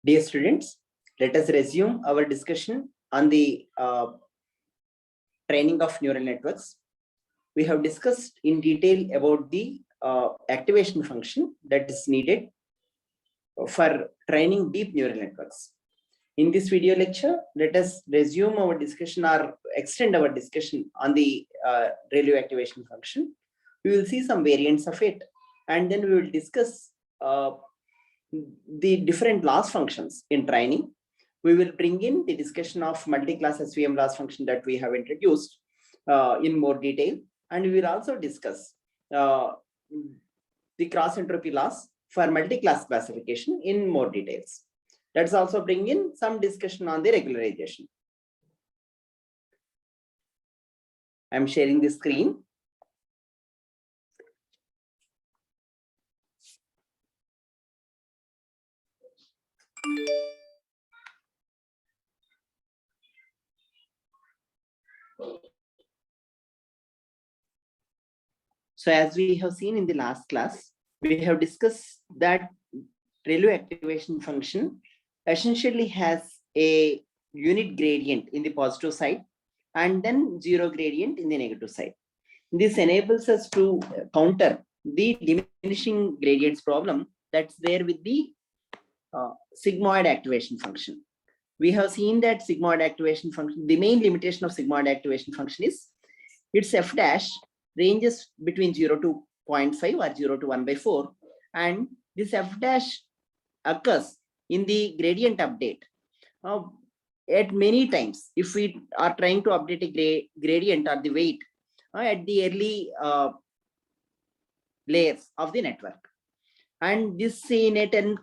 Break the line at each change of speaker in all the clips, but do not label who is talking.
Dear students, let us resume our discussion on the training of neural networks. We have discussed in detail about the activation function that is needed for training deep neural networks. In this video lecture, let us resume our discussion or extend our discussion on the ReLU activation function. We will see some variants of it, and then we will discuss the different loss functions in training. We will bring in the discussion of multi-class SVM loss function that we have introduced in more detail, and we will also discuss the cross entropy loss for multi-class classification in more details. Let's also bring in some discussion on the regularization. I'm sharing the screen. So as we have seen in the last class, we have discussed that ReLU activation function essentially has a unit gradient in the positive side and then zero gradient in the negative side. This enables us to counter the diminishing gradients problem that's there with the sigmoid activation function. We have seen that sigmoid activation function, the main limitation of sigmoid activation function is its f dash ranges between 0 to 0.5 or 0 to 1/4, and this f dash occurs in the gradient update at many times. If we are trying to update a gradient or the weight at the early layers of the network, and this in a 10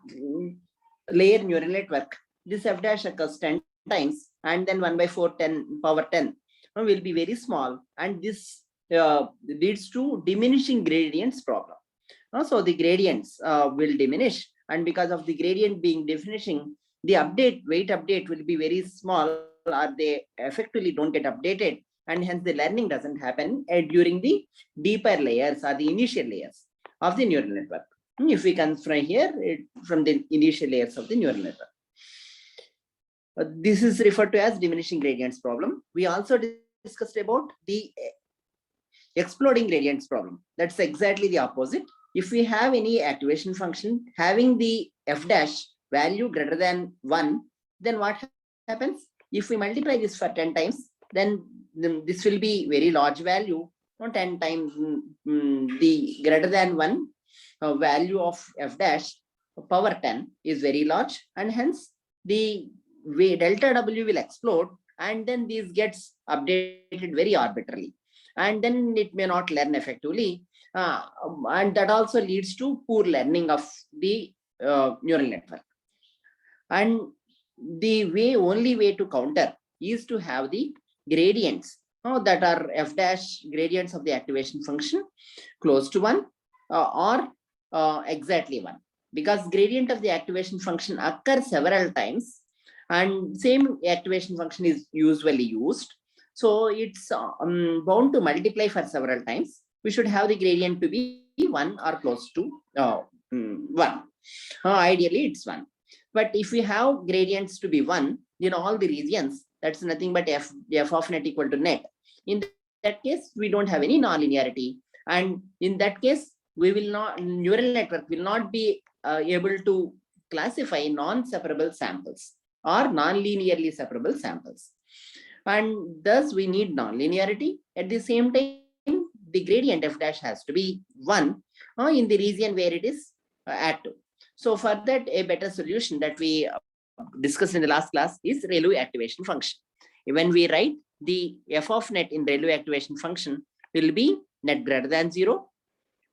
layer neural network, this f dash occurs 10 times, and then 1/4 10 power 10 will be very small, and this leads to diminishing gradients problem. So the gradients will diminish, and because of the gradient being diminishing, the weight update will be very small, or they effectively don't get updated, and hence the learning doesn't happen during the deeper layers or the initial layers of the neural network. If we consider here from the initial layers of the neural network, this is referred to as diminishing gradients problem. We also discussed about the exploding gradients problem. That's exactly the opposite. If we have any activation function having the f dash value greater than 1, then what happens? If we multiply this for 10 times, then this will be very large value. 10 times the greater than 1 value of f dash power 10 is very large, and hence the delta W will explode, and then this gets updated very arbitrarily, and then it may not learn effectively, and that also leads to poor learning of the neural network. And the only way to counter is to have the gradients that are f dash gradients of the activation function close to 1 or exactly 1, because gradient of the activation function occurs several times, and same activation function is usually used. So it's bound to multiply for several times. We should have the gradient to be 1 or close to 1. Ideally, it's 1. But if we have gradients to be 1 in all the regions, that's nothing but f of net equal to net. In that case, we don't have any nonlinearity. And in that case, neural network will not be able to classify non-separable samples or non-linearly separable samples. And thus we need nonlinearity. At the same time, the gradient f dash has to be 1 in the region where it is active. So for that, a better solution that we discussed in the last class is ReLU activation function. When we write the f of net in ReLU activation function will be net greater than 0.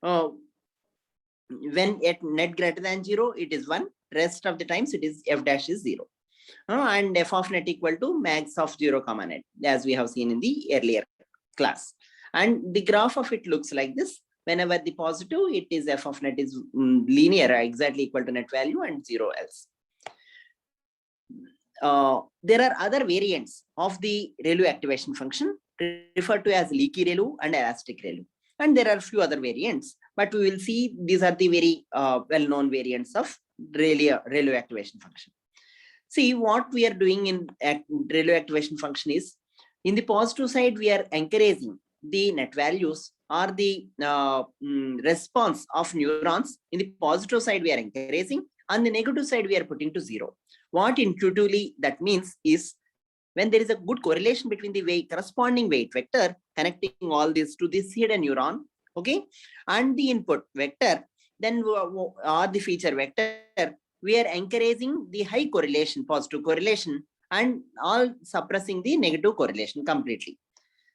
When at net greater than 0, it is 1. Rest of the times it is f dash is 0. And f of net equal to max of 0 comma net, as we have seen in the earlier class. And the graph of it looks like this. Whenever the positive, it is f of net is linear, exactly equal to net value, and 0 else. There are other variants of the ReLU activation function referred to as leaky ReLU and elastic ReLU. And there are a few other variants, but we will see these are the very well-known variants of ReLU activation function. See, what we are doing in ReLU activation function is, in the positive side, we are encouraging the net values or the response of neurons. In the positive side, we are encouraging. On the negative side, we are putting to 0. What intuitively that means is, when there is a good correlation between the corresponding weight vector connecting all this to this hidden neuron, okay, and the input vector, then or the feature vector, we are encouraging the high correlation, positive correlation, and all suppressing the negative correlation completely.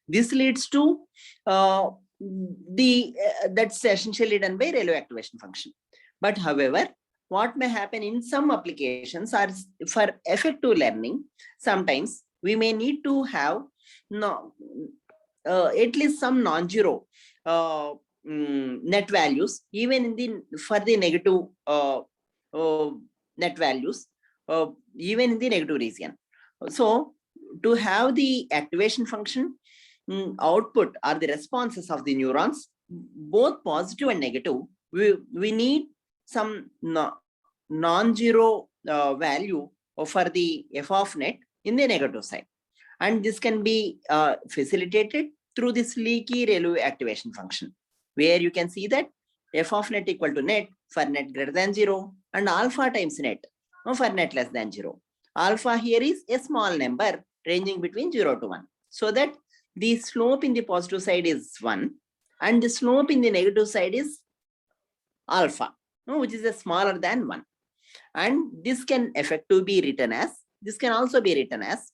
This leads to that's essentially done by ReLU activation function. But however, what may happen in some applications are, for effective learning, sometimes we may need to have at least some non-zero net values, even in the for the negative net values, even in the negative region. So to have the activation function output or the responses of the neurons, both positive and negative, we need some non-zero value for the f of net in the negative side. And this can be facilitated through this leaky ReLU activation function, where you can see that f of net equal to net for net greater than 0 and alpha times net for net less than 0. Alpha here is a small number ranging between 0 to 1, so that the slope in the positive side is 1 and the slope in the negative side is alpha, which is a smaller than 1. And this can effectively be written as, this can also be written as,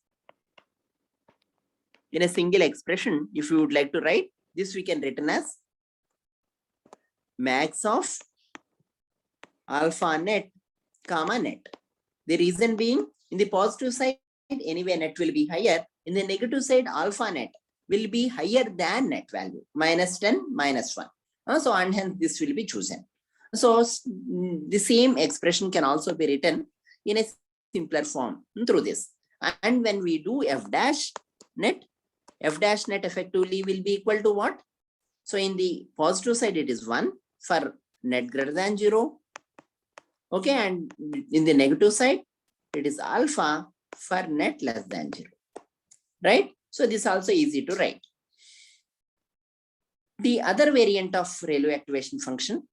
in a single expression, if you would like to write this, we can written as max of alpha net comma net. The reason being, in the positive side, anyway net will be higher. In the negative side, alpha net will be higher than net value, -10, -1. So, and hence this will be chosen. So the same expression can also be written in a simpler form through this. And when we do f dash net effectively will be equal to what? So in the positive side, it is 1 for net greater than 0. Okay, and in the negative side, it is alpha for net less than 0. Right? So this is also easy to write. The other variant of ReLU activation function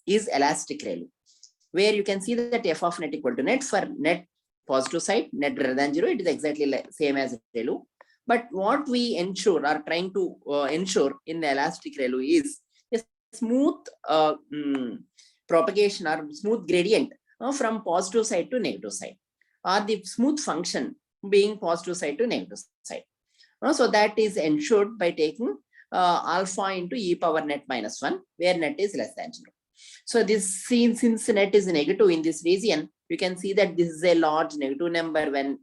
is elastic ReLU, where you can see that f of net equal to net for net positive side, net greater than 0, it is exactly same as ReLU. But what we ensure or trying to ensure in the elastic ReLU is a smooth propagation or smooth gradient from positive side to negative side, or the smooth function being positive side to negative side. So that is ensured by taking alpha into e power net -1, where net is less than 0. So this, since net is negative in this region, you can see that this is a large negative number when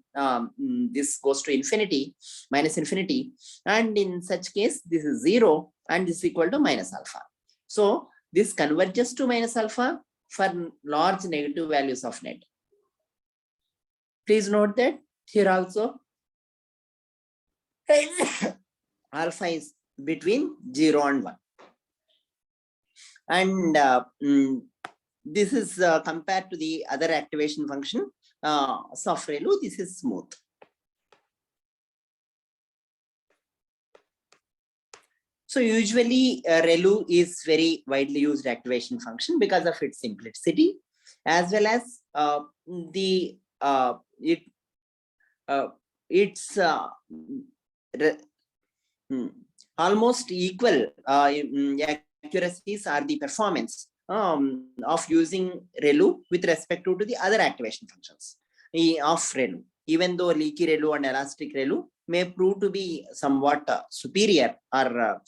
this goes to infinity, -infinity. And in such case, this is 0 and this is equal to minus alpha. So this converges to minus alpha for large negative values of net. Please note that here also alpha is between 0 and 1. And this is compared to the other activation function, soft ReLU, this is smooth. So usually ReLU is very widely used activation function because of its simplicity, as well as it's almost equal accuracies are the performance of using ReLU with respect to the other activation functions of ReLU. Even though leaky ReLU and elastic ReLU may prove to be somewhat superior or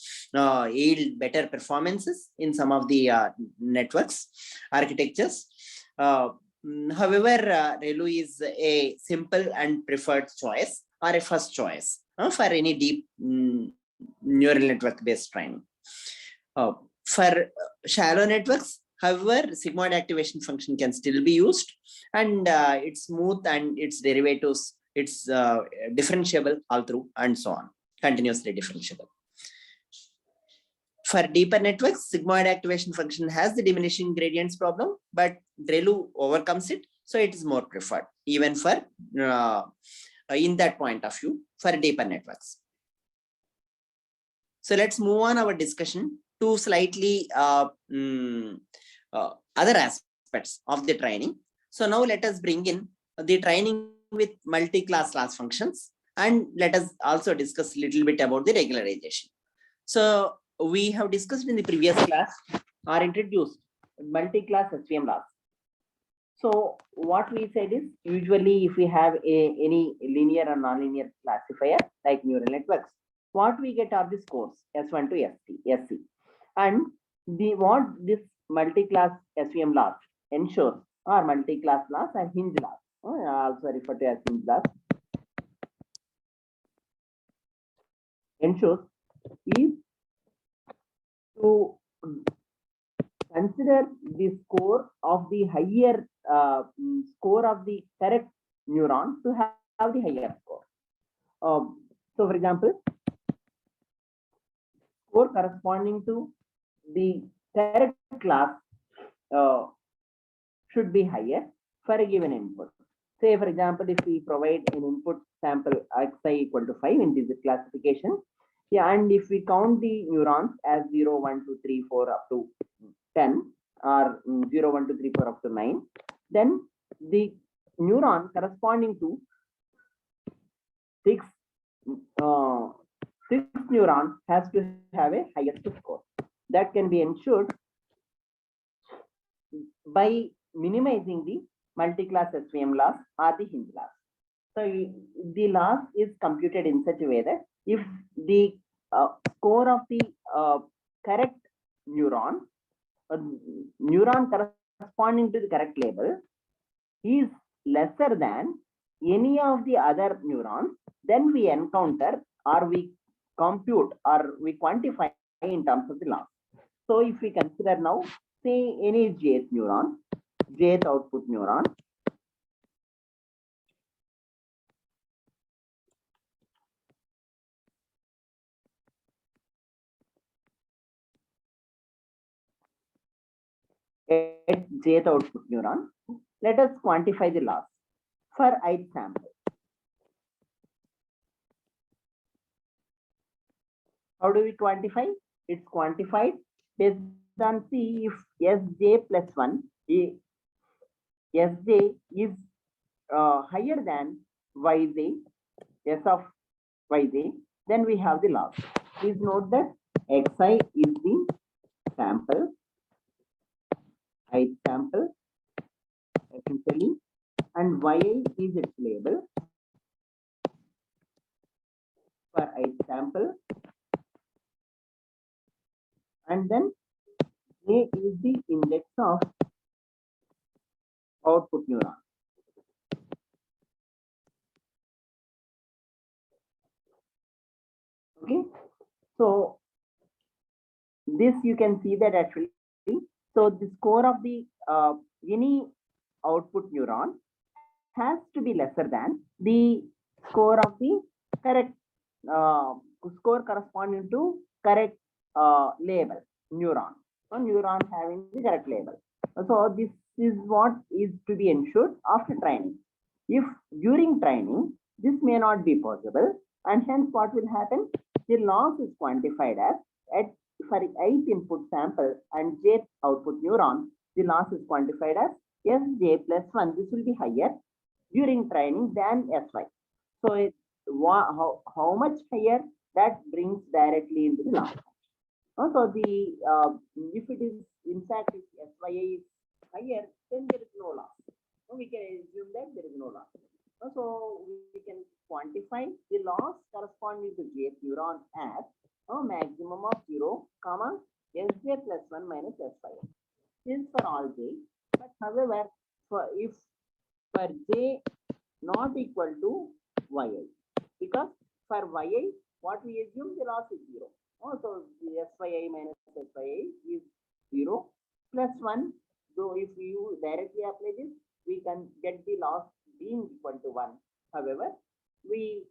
yield better performances in some of the networks architectures. However, ReLU is a simple and preferred choice or a first choice for any deep neural network based training. For shallow networks, however, sigmoid activation function can still be used, and it's smooth and its derivatives, it's differentiable all through and so on, continuously differentiable. For deeper networks, sigmoid activation function has the diminishing gradients problem, but ReLU overcomes it, so it is more preferred. even for in that point of view for deeper networks. So let's move on our discussion to slightly other aspects of the training. So now let us bring in the training with multi-class class functions, and let us also discuss a little bit about the regularization. So we have discussed in the previous class or introduced multi-class SVM laws. So what we said is, usually if we have any linear or nonlinear classifier like neural networks, what we get are the scores S1 to SC. And what this multi-class SVM laws ensures, or multi-class laws and hinge laws, also referred to as hinge laws, ensures is to consider the score of the higher score of the correct neuron to have the higher score. So for example, score corresponding to the correct class should be higher for a given input. Say for example, if we provide an input sample xi equal to 5 in this classification, yeah, and if we count the neurons as 0, 1, 2, 3, 4 up to 10, or 0, 1, 2, 3, 4 up to 9, then the neuron corresponding to 6 neurons has to have a highest score. That can be ensured by minimizing the multi-class SVM loss or the hinge loss. So the loss is computed in such a way that if the score of the correct neuron corresponding to the correct label is lesser than any of the other neurons, then we encounter or we compute or we quantify in terms of the loss. So if we consider now, say any jth neuron, jth output neuron, at jth output neuron, let us quantify the loss for ith sample. How do we quantify? It's quantified based on C if Sj plus 1, Sj is higher than Yj, S of Yj, then we have the loss. Please note that Xi is the sample, ith sample essentially, and Yi is its label for ith sample, and then J is the index of output neuron. Okay, so this you can see that actually, so the score of the any output neuron has to be lesser than the score of the correct score corresponding to correct label neuron, or neuron having the correct label. So this is what is to be ensured after training. If during training this may not be possible, and hence what will happen, the loss is quantified as at for ith input sample and jth output neuron, the loss is quantified as Sj plus 1. This will be higher during training than Sy. So it, how much higher, that brings directly into the loss. So the if it is in fact if Sya is higher, then there is no loss. So we can assume that there is no loss. So we can quantify the loss corresponding to jth neuron as a maximum of 0, Sj plus 1 minus Sy. This is for all j. But however, for j not equal to yi, because for yi, what we assume the loss is 0. So the Syi minus Syi is 0 plus 1. So if you directly apply this, we can get the loss being equal to 1. However, we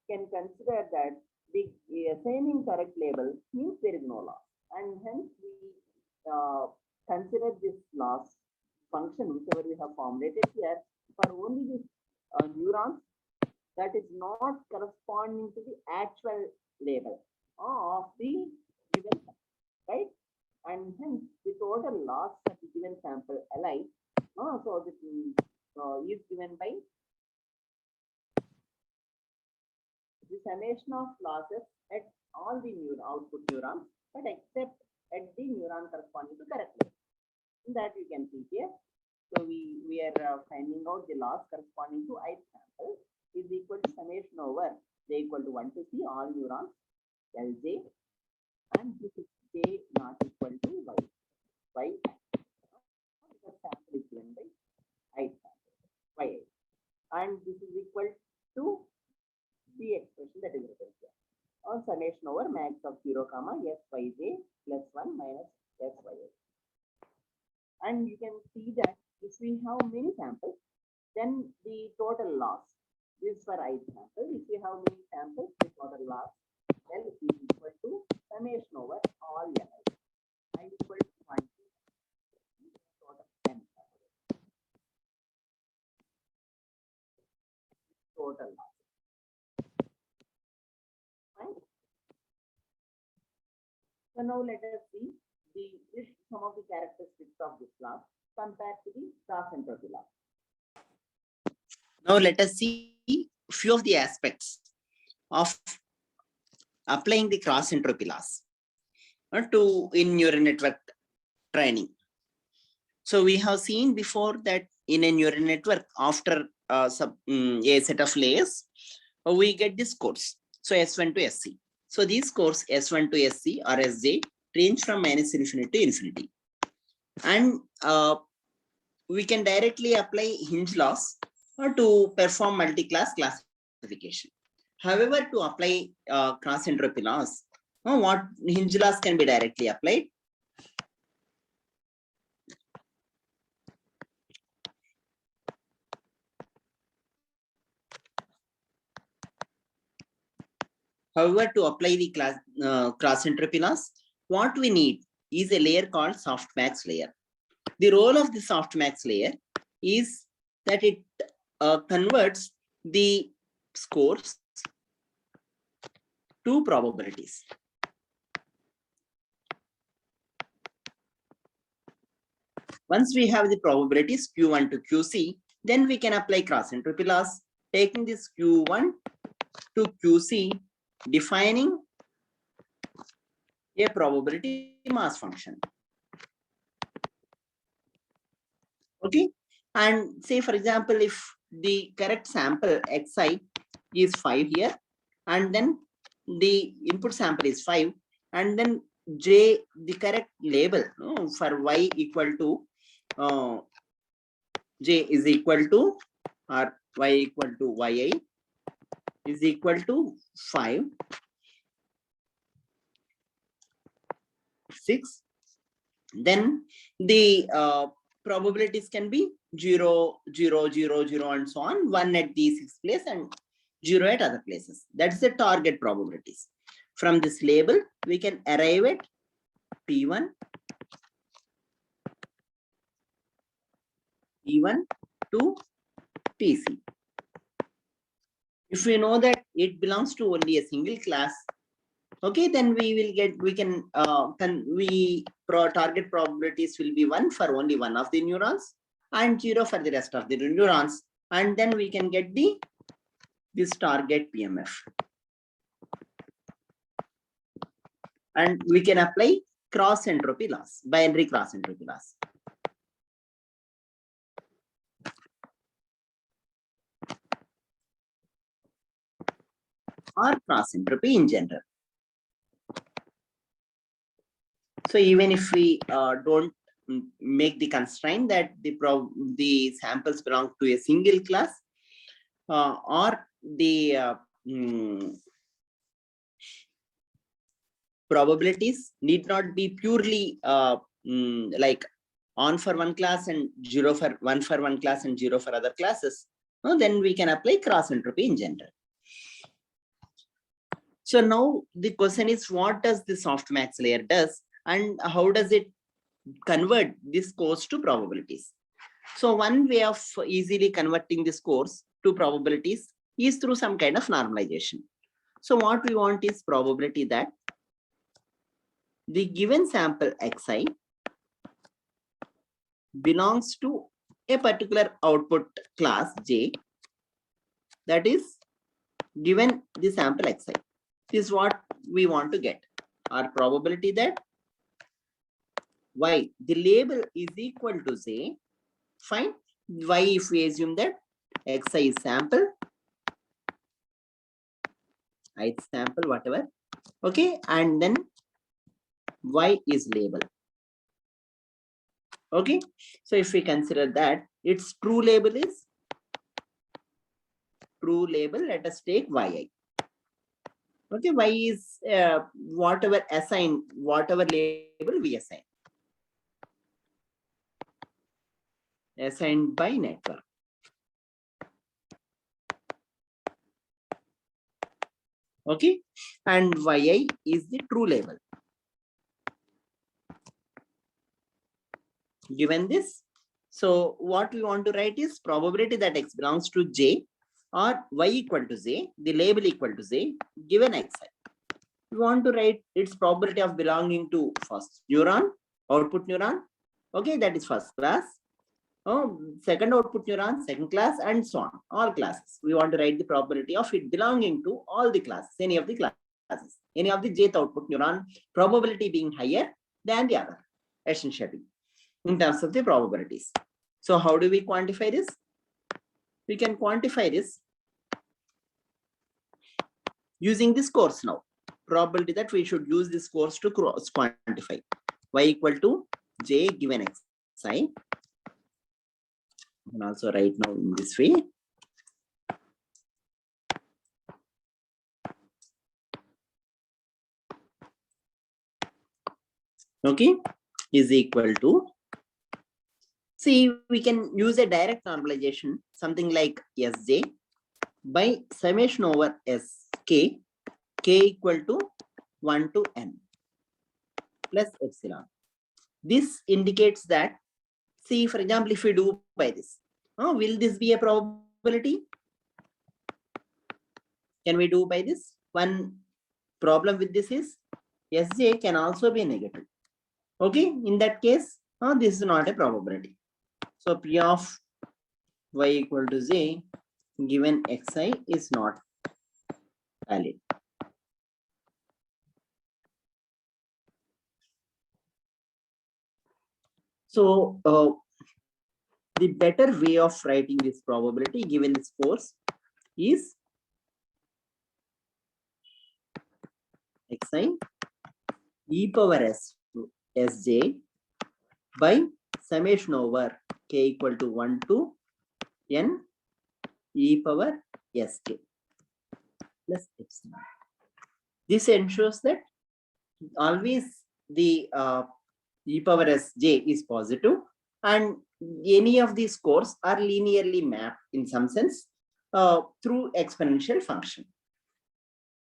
can consider that the assigning correct label means there is no loss, and hence we consider this loss function whichever we have formulated here for only the neurons that is not corresponding to the actual label of the given sample, right? And hence the total loss of the given sample Li, so this is given by the summation of losses at all the output neurons, but except at the neuron corresponding to correct label. That you can see here. So we are finding out the loss corresponding to ith sample is equal to summation over j equal to 1 to c all neurons Lj, and this is j not equal to y. The sample is given by ith sample y, and this is equal to the expression that is written here on summation over max of 0 comma syj plus 1 minus syj. And you can see that if we have many samples, then the total loss is for ith sample. If we have many samples, the total loss then is equal to summation over all Li. I equal to 1 total 10 samples. Total loss. Right? So now let us see some of the characteristics of this law compared to the cross entropy law. Now let us see few of the aspects of applying the cross entropy laws in neural network training. So we have seen before that in a neural network, after a set of layers, we get this scores. So S1 to SC. So these scores S1 to SC or SJ range from -infinity to infinity. And we can directly apply hinge laws to perform multi-class classification. However, to apply cross entropy laws, what hinge laws can be directly applied? However, to apply the cross entropy laws, what we need is a layer called softmax layer. The role of the softmax layer is that it converts the scores to probabilities. Once we have the probabilities Q1 to QC, then we can apply cross entropy laws, taking this Q1 to QC, defining a probability mass function. Okay, and say for example, if the correct sample xi is 5 here, and then the input sample is 5, and then j, the correct label for y equal to j is equal to, or y equal to yi is equal to 5, 6, then the probabilities can be 0, 0, 0, 0, and so on, 1 at the 6th place and 0 at other places. That's the target probabilities. From this label, we can arrive at P1, P1 to PC. If we know that it belongs to only a single class, okay, then target probabilities will be 1 for only one of the neurons and 0 for the rest of the neurons, and then we can get this target PMF, and we can apply cross entropy laws, binary cross entropy laws. Or cross entropy in general. So even if we don't make the constraint that the samples belong to a single class, or the probabilities need not be purely like on for one class and 0 for one class and 0 for other classes, then we can apply cross entropy in general. So now the question is, what does the softmax layer does, and how does it convert this scores to probabilities? So one way of easily converting the scores to probabilities is through some kind of normalization. So what we want is probability that the given sample xi belongs to a particular output class j, that is given the sample xi. This is what we want to get. Our probability that y, the label is equal to j, fine. Y, if we assume that xi is sample, ith sample, whatever, okay, and then y is label. Okay, so if we consider that its true label is true label, let us take yi. Okay, y is whatever assigned, whatever label we assign, assigned by network. Okay, and yi is the true label. Given this, so what we want to write is probability that x belongs to j or y equal to j, the label equal to j, given xi. We want to write its probability of belonging to first neuron, output neuron. Okay, that is first class. Oh, second output neuron, second class, and so on, all classes. We want to write the probability of it belonging to all the classes, any of the classes, any of the jth output neuron, probability being higher than the other, essentially, in terms of the probabilities. So how do we quantify this? We can quantify this using this course now. Probability that we should use this course to cross quantify. Y equal to j given xi. And also write now in this way. Okay, is equal to, see, we can use a direct normalization, something like Sj by summation over Sk, k equal to 1 to n plus epsilon. This indicates that, see, for example, if we do by this, will this be a probability? Can we do by this? One problem with this is Sj can also be negative. Okay, in that case, this is not a probability. So P of y equal to j given xi is not valid. So the better way of writing this probability given this course is xi e power s sj by summation over k equal to 1 to n e power sk plus epsilon. This ensures that always the e power sj is positive and any of these scores are linearly mapped in some sense through exponential function.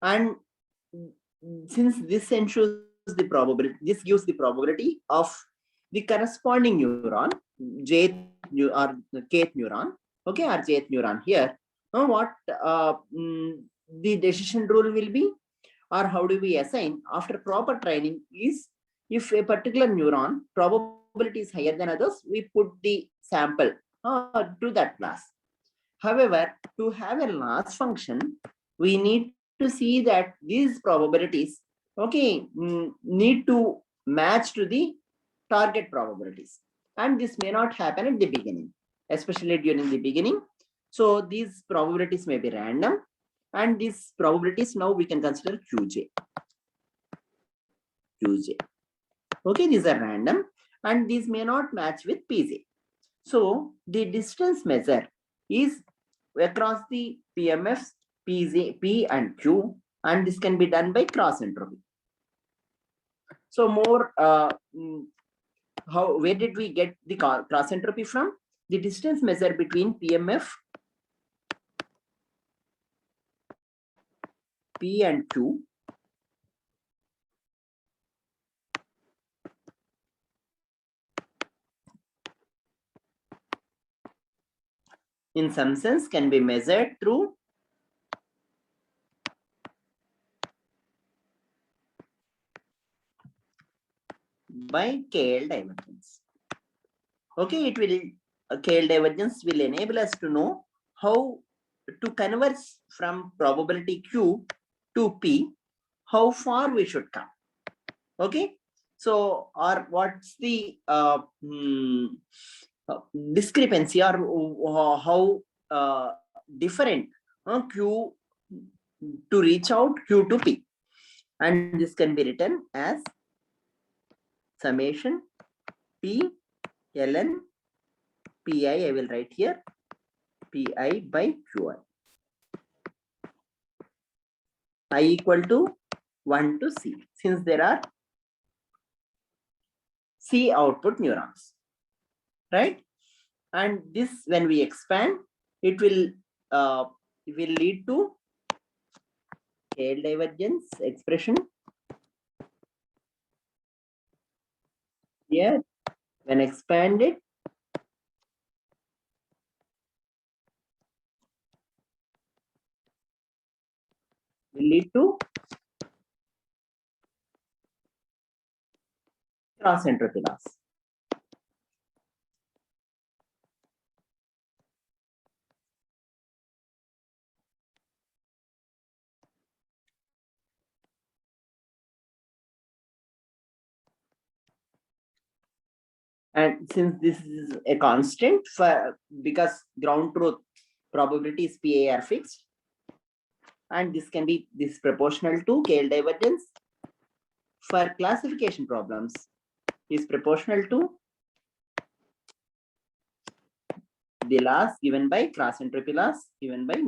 And since this ensures the probability, this gives the probability of the corresponding neuron, jth or kth neuron, okay, or jth neuron here. What the decision rule will be, or how do we assign after proper training is, if a particular neuron probability is higher than others, we put the sample to that class. However, to have a loss function, we need to see that these probabilities, okay, need to match to the target probabilities. And this may not happen at the beginning, especially during the beginning. So these probabilities may be random. And these probabilities now we can consider Qj. Okay, these are random and these may not match with Pj. So the distance measure is across the PMFs, Pj, P and Q, and this can be done by cross entropy. So more, where did we get the cross entropy from? The distance measure between PMF, P and Q in some sense can be measured through by KL divergence. Okay, it will KL divergence will enable us to know how to converse from probability Q to P, how far we should come. Okay, so or what's the discrepancy or how different Q to reach out Q to P, and this can be written as summation P ln Pi. I will write here Pi by Qi. I equal to 1 to C, since there are C output neurons, right? And this, when we expand, it will lead to KL divergence expression here. When expanded, will lead to cross entropy loss. And since this is a constant for, because ground truth probabilities PA are fixed, and this can be this proportional to KL divergence for classification problems is proportional to the loss given by cross entropy loss given by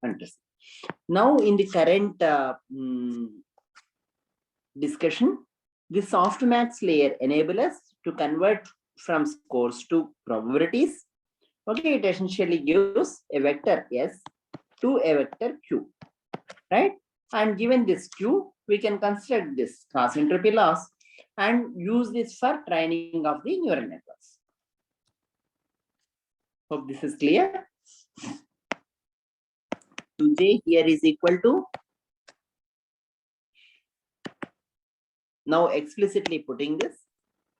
Interesting. Now, in the current discussion, the softmax layer enables us to convert from scores to probabilities. Okay, it essentially gives a vector S to a vector Q, right? And given this Q, we can construct this cross entropy loss and use this for training of the neural networks. Hope this is clear. 2J here is equal to, now explicitly putting this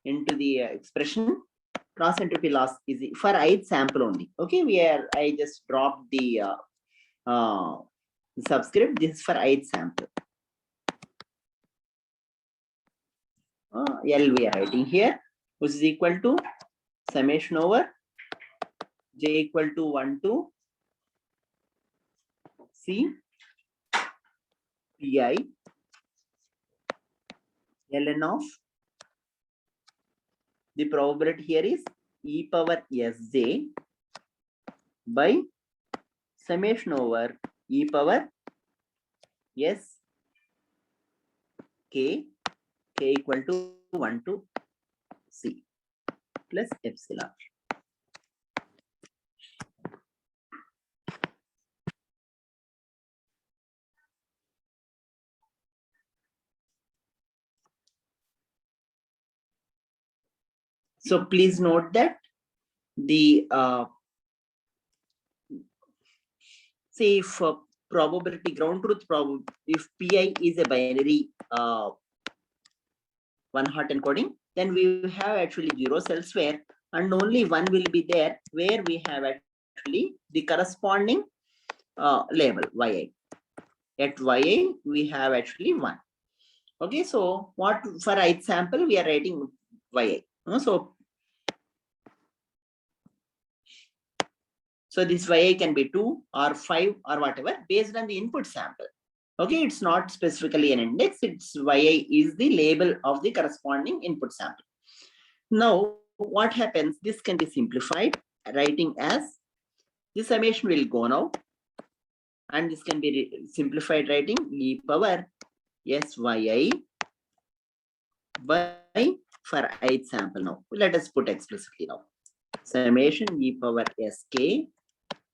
into the expression, cross entropy loss is for ith sample only. Okay, I just dropped the subscript. This is for ith sample. L we are writing here, which is equal to summation over J equal to 1 to C Pi ln of, the probability here is e power Sj by summation over e power S K equal to 1 to C plus epsilon. So please note that the say if probability ground truth probability, if Pi is a binary one hot encoding, then we have actually zeros elsewhere, and only one will be there where we have actually the corresponding label yi. At yi we have actually 1. Okay, so what for ith sample we are writing yi. So this yi can be 2 or 5 or whatever based on the input sample. Okay, it's not specifically an index, it's yi is the label of the corresponding input sample. Now, what happens? This can be simplified, writing as, the summation will go now, and this can be simplified writing e power Syi by, for ith sample now. Let us put explicitly now. Summation e power Sk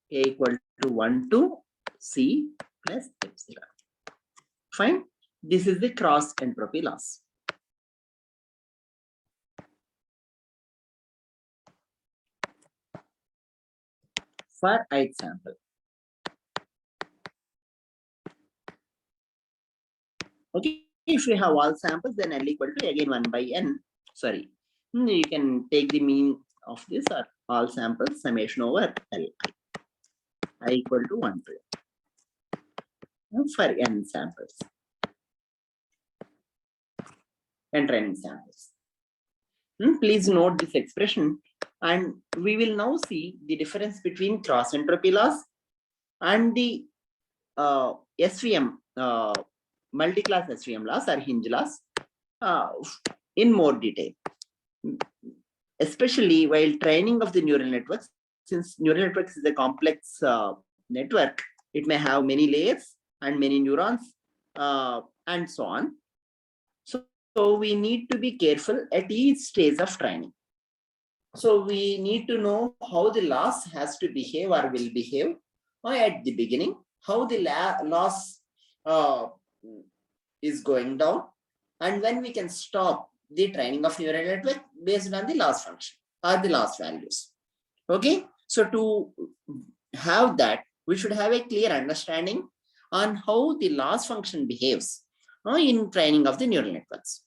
equal to 1 to C plus epsilon. Fine. This is the cross entropy loss. for ith sample. Okay, if you have all samples, then L equal to again 1 by n. Sorry, you can take the mean of this or all samples summation over L I equal to 1 to n for n samples and training samples. Please note this expression, and we will now see the difference between cross entropy loss and the SVM, multi-class SVM loss or hinge loss in more detail, especially while training of the neural networks. Since neural networks is a complex network, it may have many layers and many neurons and so on. So we need to be careful at each stage of training. So we need to know how the loss has to behave or will behave at the beginning, how the loss is going down, and when we can stop the training of neural network based on the loss function or the loss values. Okay, so to have that, we should have a clear understanding on how the loss function behaves in training of the neural networks.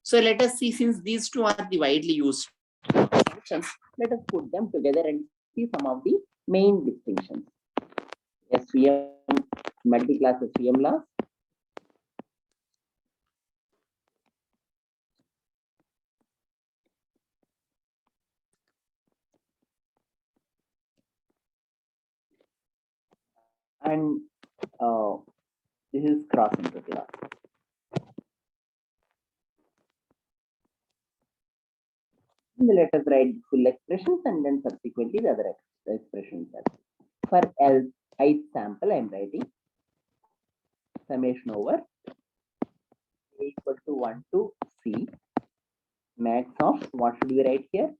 So let us see, since these two are the widely used functions, let us put them together and see some of the main distinctions. SVM, multi-class SVM loss, and this is cross entropy loss. Let us write full expressions and then subsequently the other expressions. For ith sample, I am writing summation over A equal to 1 to C max of, what should we write here?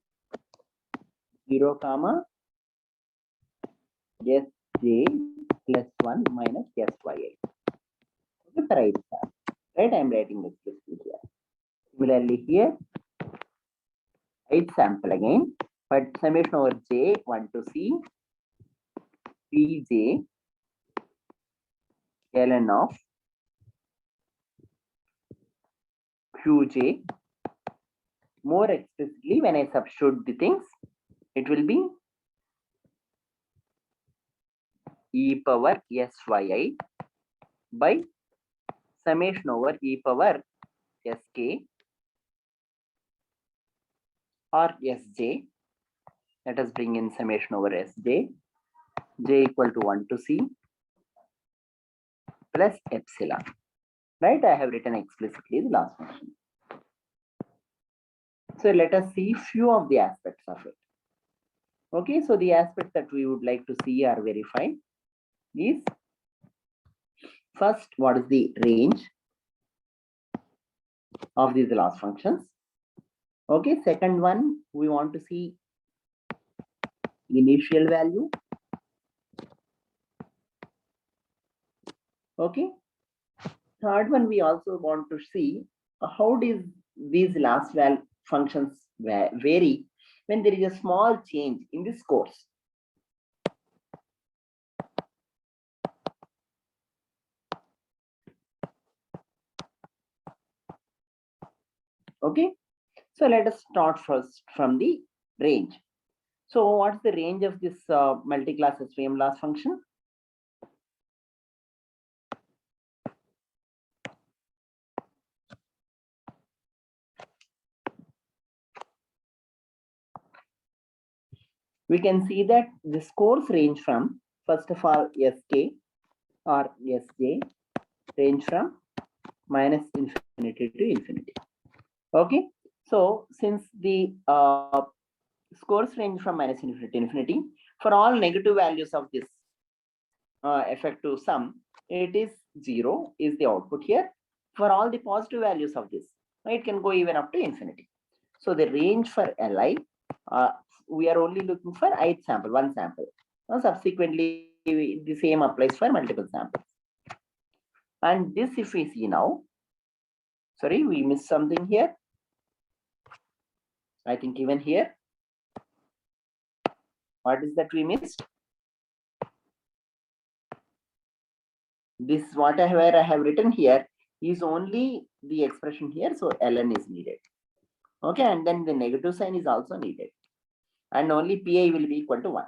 0 comma Sj plus 1 minus Sy. Okay, for ith sample, right? I am writing explicitly here. Similarly here, ith sample again, but summation over J 1 to C Pj ln of Qj. More explicitly, when I substitute the things, it will be e power Syi by summation over e power Sk or Sj. Let us bring in summation over Sj. J equal to 1 to C plus epsilon. Right? I have written explicitly the last function. So let us see few of the aspects of it. Okay, so the aspects that we would like to see are verified. Is first, what is the range of these loss functions? Okay, second one, we want to see initial value. Okay, third one, we also want to see how does these loss functions vary when there is a small change in the scores. Okay, so let us start first from the range. So what's the range of this multi-class SVM loss function? We can see that the scores range from, first of all, Sk or Sj range from minus infinity to infinity. Okay, so since the scores range from minus infinity to infinity, for all negative values of this effective sum, it is 0 is the output here. For all the positive values of this, it can go even up to infinity. So the range for Li, we are only looking for ith sample, one sample. Now subsequently, the same applies for multiple samples. And this, if we see now, sorry, we missed something here. I think even here, What is that we missed? This whatever I have written here is only the expression here, so ln is needed. Okay, and then the negative sign is also needed, and only pi will be equal to 1.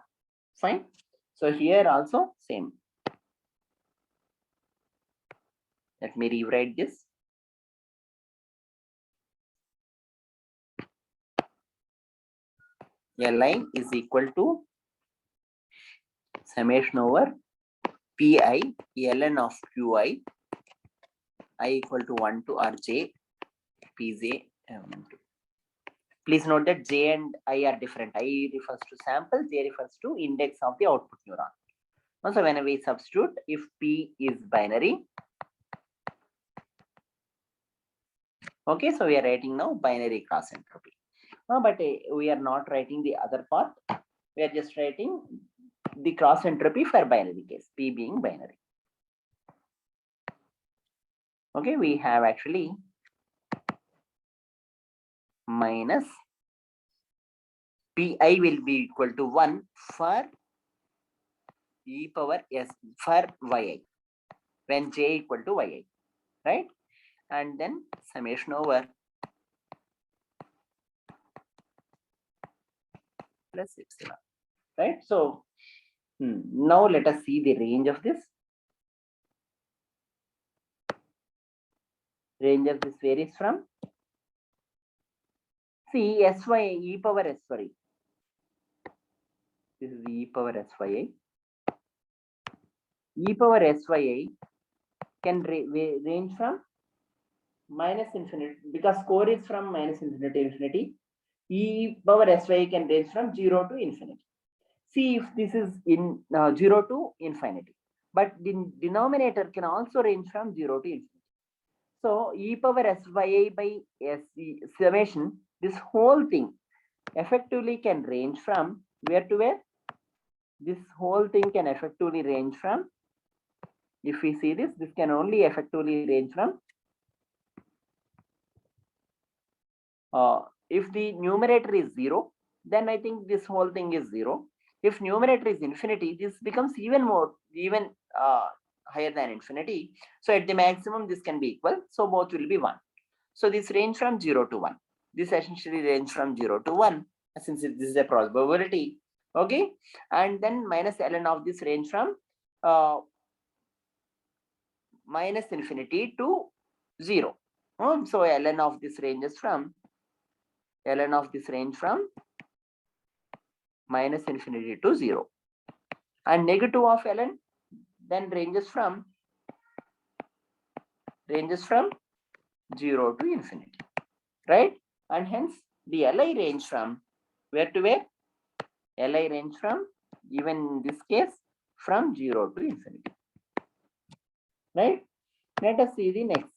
Fine. So here also same. Let me rewrite this. Li is equal to summation over pi ln of qi I equal to 1 to rj pj. Please note that j and I are different. I refers to sample, j refers to index of the output neuron. So when we substitute, if p is binary, okay, so we are writing now binary cross entropy. But we are not writing the other part. We are just writing the cross entropy for binary case, p being binary. Okay, we have actually minus pi will be equal to 1 for e power s for yi when j equal to yi, right? And then summation over plus epsilon, right? So now let us see the range of this. Range of this varies from, see, sy e power sy. This is e power sy. E power sy can range from minus infinity, because score is from minus infinity to infinity. E power sy can range from 0 to infinity. See if this is in 0 to infinity, but the denominator can also range from 0 to infinity. So e power sy by sc summation, this whole thing effectively can range from where to where? This whole thing can effectively range from, if we see this, this can only effectively range from, if the numerator is 0, then I think this whole thing is 0. If numerator is infinity, this becomes even higher than infinity. So at the maximum, this can be equal. So both will be 1. So this range from 0 to 1. This essentially range from 0 to 1, since this is a probability. Okay. And then minus ln of this range from minus infinity to 0. So ln of this ranges from minus infinity to 0. And negative of ln then ranges from 0 to infinity, right? And hence the li range from where to where? Li range from, even in this case, from 0 to infinity, right? Let us see the next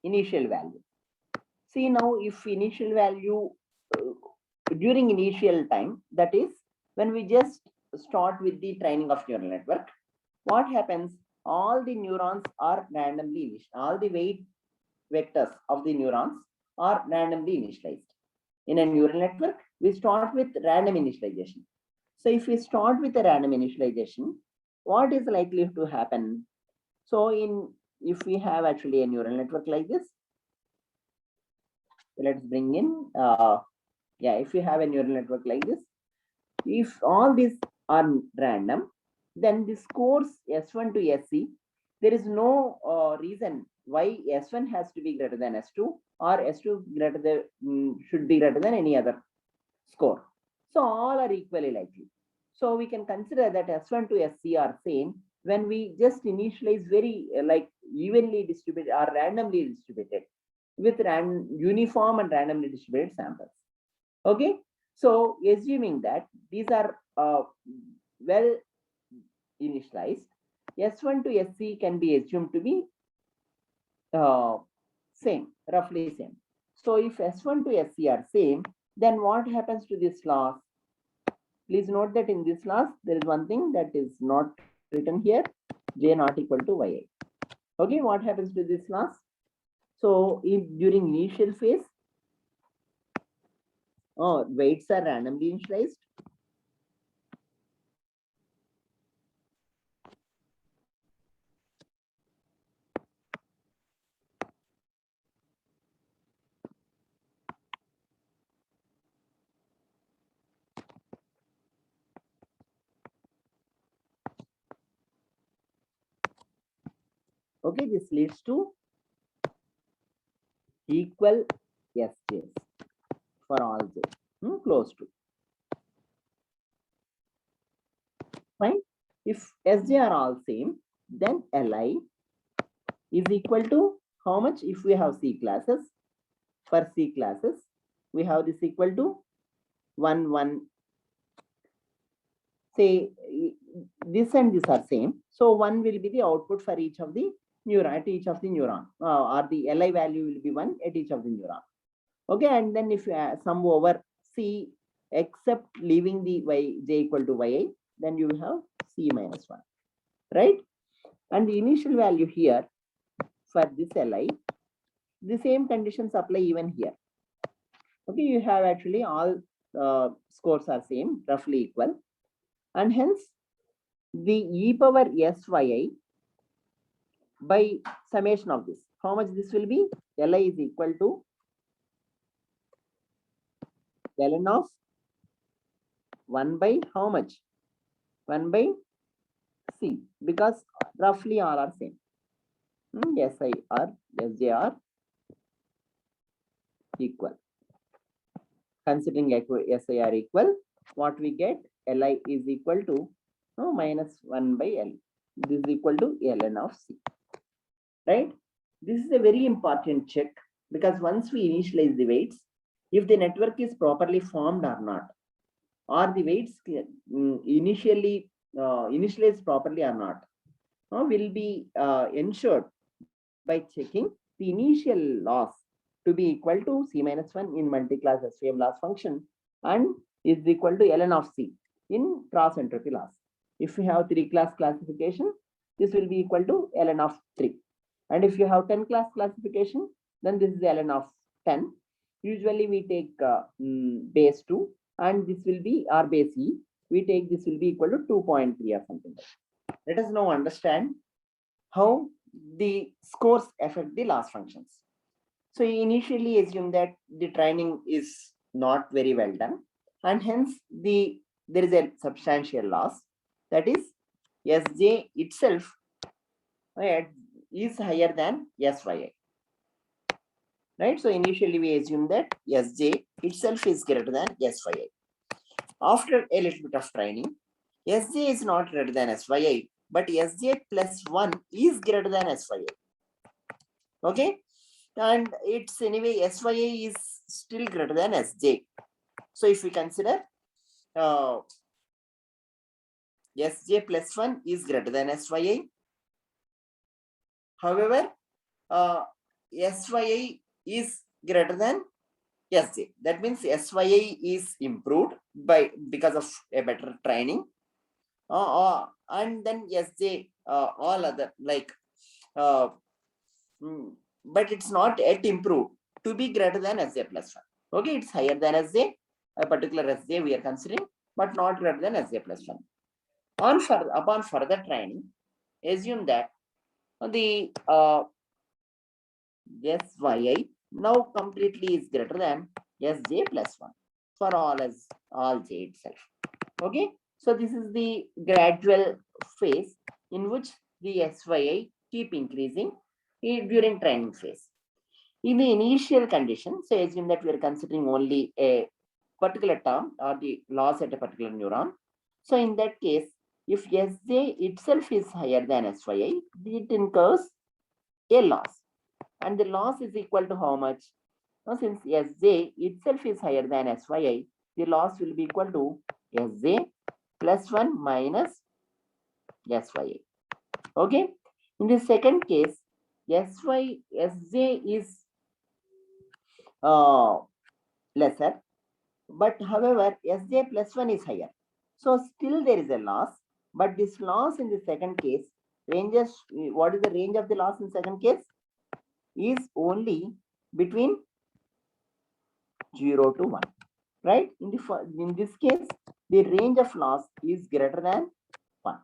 initial value. See now, if initial value during initial time, that is when we just start with the training of neural network, what happens? All the neurons are randomly initialized. All the weight vectors of the neurons are randomly initialized. In a neural network, we start with random initialization. So if we start with a random initialization, what is likely to happen? So if we have actually a neural network like this, let's bring in, if we have a neural network like this, if all these are random, then the scores S1 to SC, there is no reason why S1 has to be greater than S2 or S2 greater than should be greater than any other score. So all are equally likely. So we can consider that S1 to SC are same when we just initialize very like evenly distributed or randomly distributed with uniform and randomly distributed samples. Okay, so assuming that these are well initialized, S1 to SC can be assumed to be same, roughly same. So if S1 to SC are same, then what happens to this loss? Please note that in this loss, there is one thing that is not written here, J not equal to yi. Okay, what happens to this loss? So during initial phase, Oh, weights are randomly initialized. Okay, this leads to equal SJs for all j, close to. Fine. If Sj are all same, then Li is equal to how much? If we have C classes, for C classes, we have this equal to 1, 1. Say this and this are same. So 1 will be the output for each of the neuron, at each of the neuron, or the Li value will be 1 at each of the neuron. Okay, and then if you sum over C except leaving the j equal to yi, then you have C minus 1, right? And the initial value here for this Li, the same conditions apply even here. Okay, you have actually all scores are same, roughly equal, and hence the e power syi by summation of this, how much this will be? Li is equal to ln of 1 by how much? 1 by C, because roughly all are same. Si or Sj are equal. Considering Si are equal, what we get? Li is equal to minus 1 by L. This is equal to ln of C, right? This is a very important check, because once we initialize the weights, if the network is properly formed or not, or the weights initially initialized properly or not, will be ensured by checking the initial loss to be equal to C minus 1 in multi-class SVM loss function, and is equal to ln of C in cross entropy loss. If you have 3-class classification, this will be equal to ln of 3. And if you have 10-class classification, then this is ln of 10. Usually we take base 2, and this will be our base E. We take this will be equal to 2.3 or something. Let us now understand how the scores affect the loss functions. So initially assume that the training is not very well done, and hence there is a substantial loss. That is, Sj itself is higher than Syi. Right? So initially we assume that Sj itself is greater than Syi. After a little bit of training, Sj is not greater than Syi, but Sj plus 1 is greater than Syi. Okay? And it's anyway, Syi is still greater than Sj. So if we consider Sj plus 1 is greater than Syi. However, Syi is greater than Sj. That means Syi is improved because of a better training. And then Sj, all other like, but it's not yet improved to be greater than Sj plus 1. Okay, it's higher than Sj, a particular Sj we are considering, but not greater than Sj plus 1. Upon further training, assume that the Syi now completely is greater than Sj plus 1 for all j itself. Okay, so this is the gradual phase in which the Syi keep increasing during training phase. In the initial condition, so assume that we are considering only a particular term or the loss at a particular neuron. So in that case, if Sj itself is higher than Syi, it incurs a loss. And the loss is equal to how much? Now, since Sj itself is higher than Syi, the loss will be equal to Sj plus 1 minus Syi. Okay. In the second case, Sj is lesser, but however, Sj plus 1 is higher. So still there is a loss, but this loss in the second case ranges, what is the range of the loss in second case? Is only between 0 to 1, right? In this case, the range of loss is greater than 1,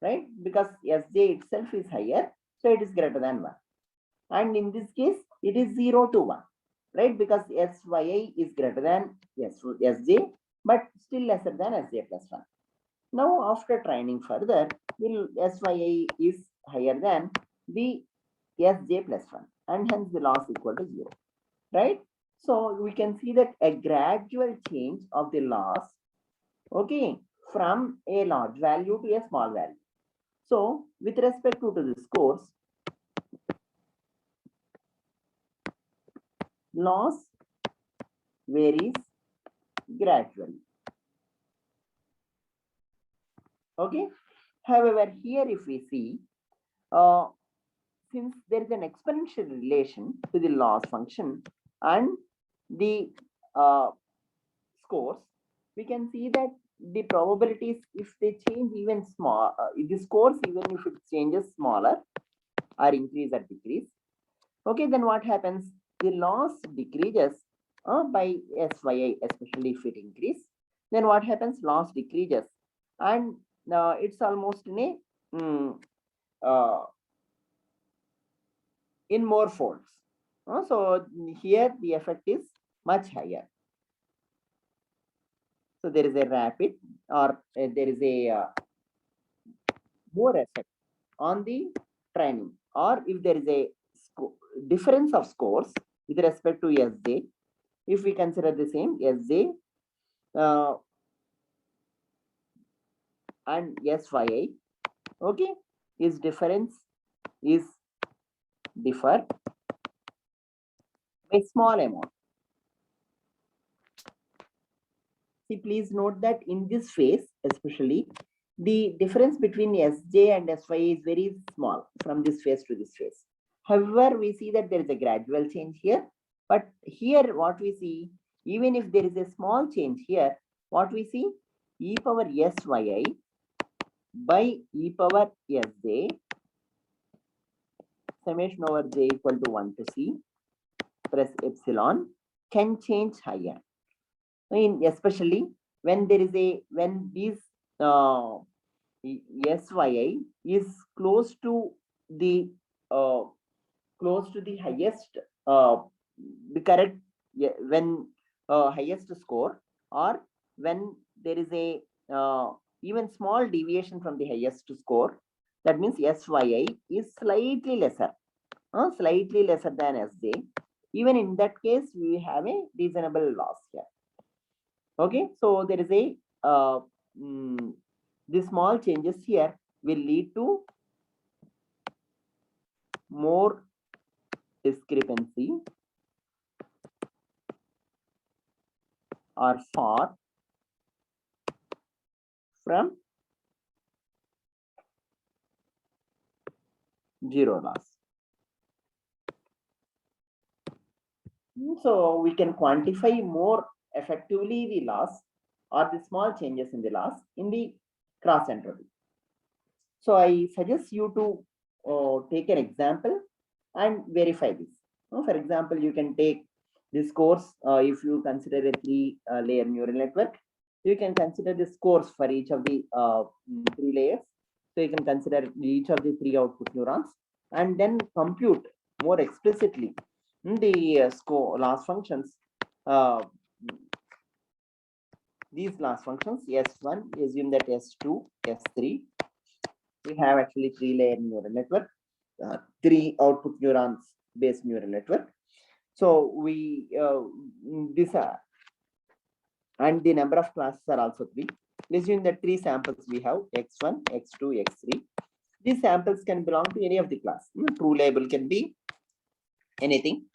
right? Because Sj itself is higher, so it is greater than 1. And in this case, it is 0 to 1, right? Because Syi is greater than Sj, but still lesser than Sj plus 1. Now, after training further, the Syi is higher than the Sj plus 1, and hence the loss equal to 0, right? So we can see that a gradual change of the loss, okay, from a large value to a small value. So with respect to the scores, loss varies gradually. Okay. However, here if we see, since there is an exponential relation to the loss function and the scores, we can see that the probabilities, if they change even small, the scores, even if it changes smaller or increase or decrease, okay, then what happens? The loss decreases by Syi, especially if it increase. Then what happens? Loss decreases, and it's almost uh, in more folds. So here the effect is much higher. So there is a rapid, or there is a more effect on the training, or if there is a difference of scores with respect to Sj, if we consider the same Sj and Syi, okay, is difference is differ by small amount. See, please note that in this phase, especially, the difference between Sj and Sy is very small from this phase to this phase. However, we see that there is a gradual change here, but here what we see, even if there is a small change here, what we see, e power Syi by e power Sj, summation over j equal to 1 to c plus epsilon, can change higher. Especially when there is when these Syi is close to the highest, the correct, when highest score, or when there is a even small deviation from the highest score, that means Syi is slightly lesser than Sj. Even in that case, we have a reasonable loss here. Okay, so there is a the small changes here will lead to more discrepancy or far from zero loss. So we can quantify more effectively the loss or the small changes in the loss in the cross entropy. So I suggest you to take an example and verify this. For example, you can take this course. If you consider a 3-layer neural network, you can consider the scores for each of the 3 layers. So you can consider each of the 3 output neurons and then compute more explicitly the score loss functions. These loss functions, S1, assume that S2, S3. We have actually 3-layer neural network, 3 output neurons based neural network. So we these are, and the number of classes are also 3. Assume that 3 samples we have, X1, X2, X3. These samples can belong to any of the class. True label can be anything.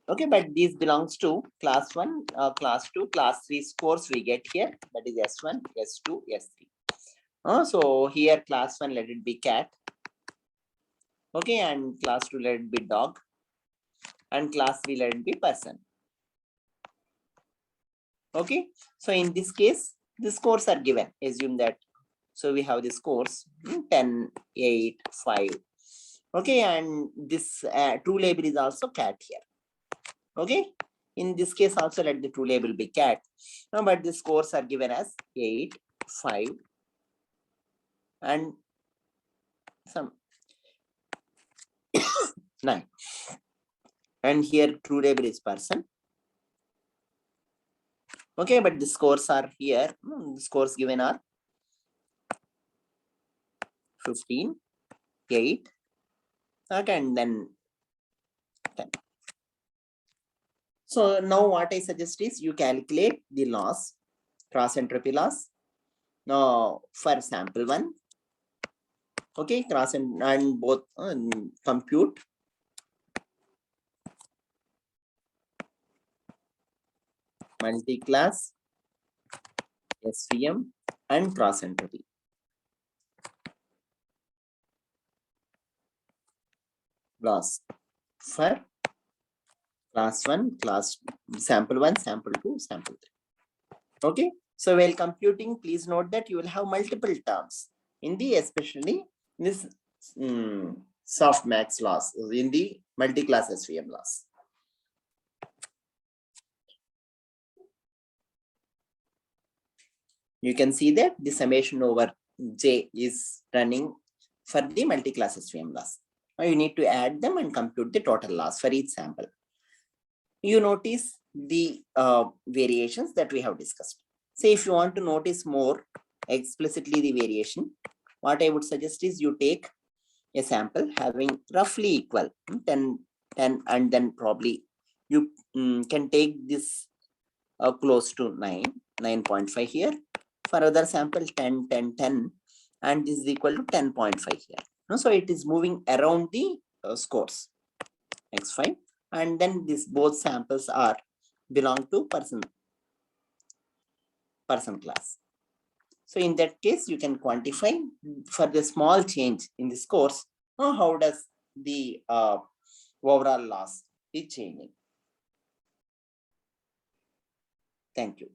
Okay, but these belongs to class 1, class 2, class 3 scores we get here. That is S1, S2, S3. So here class 1, let it be cat. Okay, and class 2, let it be dog. And class 3, let it be person. Okay, so in this case, the scores are given. Assume that. So we have the scores 10, 8, 5. Okay, and this true label is also cat here. Okay, In this case also let the true label be cat. No, but the scores are given as 8, 5, and some 9. And here true label is person. Okay, but the scores are here. The scores given are 15, 8, okay, and then 10. So now what I suggest is you calculate the loss, cross entropy loss. Now for sample 1, okay, cross and both compute multi-class SVM and cross entropy. Loss for class 1, class sample 1, sample 2, sample 3. Okay, so while computing, please note that you will have multiple terms in the, especially this softmax loss, in the multi-class SVM loss. You can see that the summation over J is running for the multi-class SVM loss. Now you need to add them and compute the total loss for each sample. You notice the variations that we have discussed. Say if you want to notice more explicitly the variation, what I would suggest is you take a sample having roughly equal 10, and then probably you can take this close to 9.5 here. For other sample 10, 10, 10, and this is equal to 10.5 here. So it is moving around the scores x5, and then these both samples are belong to person class. So in that case, you can quantify for the small change in the scores, how does the overall loss is changing. Thank you.